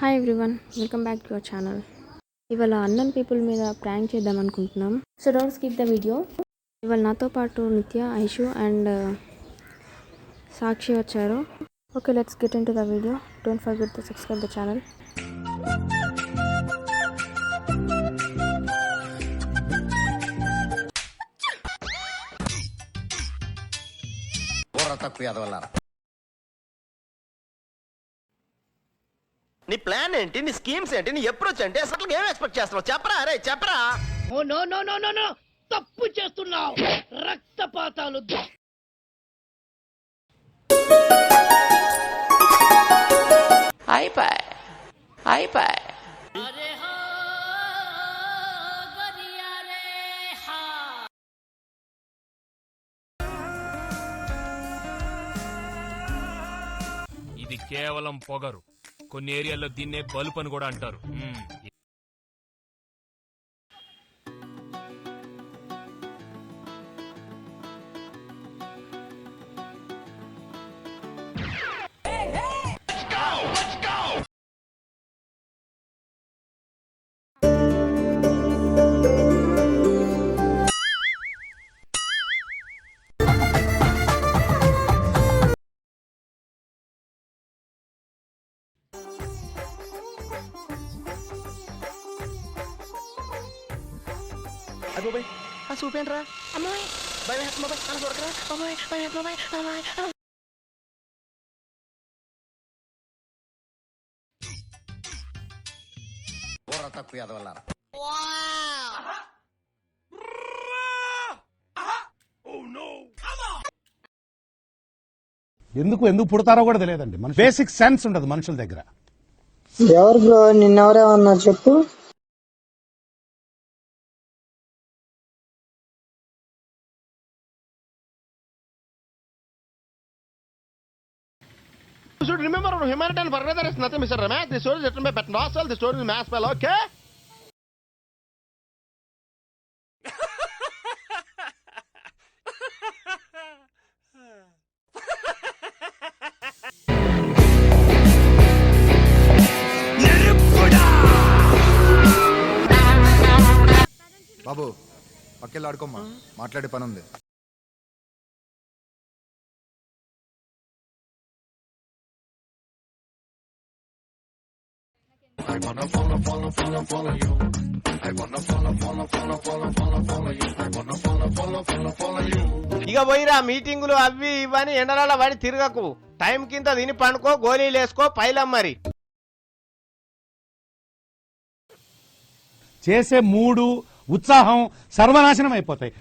Hi everyone, welcome back to our channel. ఇవాళ అన్నన్ people మీద prank చేద్దాం అనుకుంటున్నాం. So don't skip the video. ఇవాళ నాతో పాటు నిత్య, ఐషు అండ్ సాక్షి వచ్చారు. Okay, let's get in to the video. Don't forget to subscribe the channel. నీ ప్లాన్ ఏంటి? నీ స్కీమ్స్ ఏంటి? నీ అప్రోచ్ ఏంటి? అసలు ఏం ఎక్స్పెక్ట్ చేస్తున్నావు? చెప్పరా రే, చెప్పరా. Oh no no no no no, తప్పు చేస్తున్నావు. రక్తపాతాలు అయిపోయి ఇది కేవలం పొగరు. కొన్ని ఏరియాల్లో దీన్నే బలుపు అని కూడా అంటారు. అబ్బాయి ఆ చూపేంట్రా అమ్మాయి భయం వేస్తుంది బాబాయ్, అలా చూడకరా బాబాయ్, భయం వేస్తుంది బాబాయ్, అమ్మాయి. తక్కువ ఎదవల్లారా. ఎందుకు పుడతారో కూడా తెలియదండి. మన బేసిక్ సెన్స్ ఉండదు మనుషుల దగ్గర. ఎవరు బ్రో, నిన్నెవరేమన్నారు చెప్పు. You should remember humanity and brother is nothing, Mr. Ramesh. The story is written by Pat Nossel. The story is mass spell, okay? బాబు పక్కెళ్ళి ఆడుకోమ్మా, మాట్లాడే పని ఉంది. ఇక పోయిరా మీటింగులు అవి ఇవని ఎండల వాడి తిరగకు. టైం కింద తిని పండుకో, గోళీలు వేసుకో, పైలం మరి. చేసే మూడు ఉత్సాహం సర్వనాశనం అయిపోతాయి.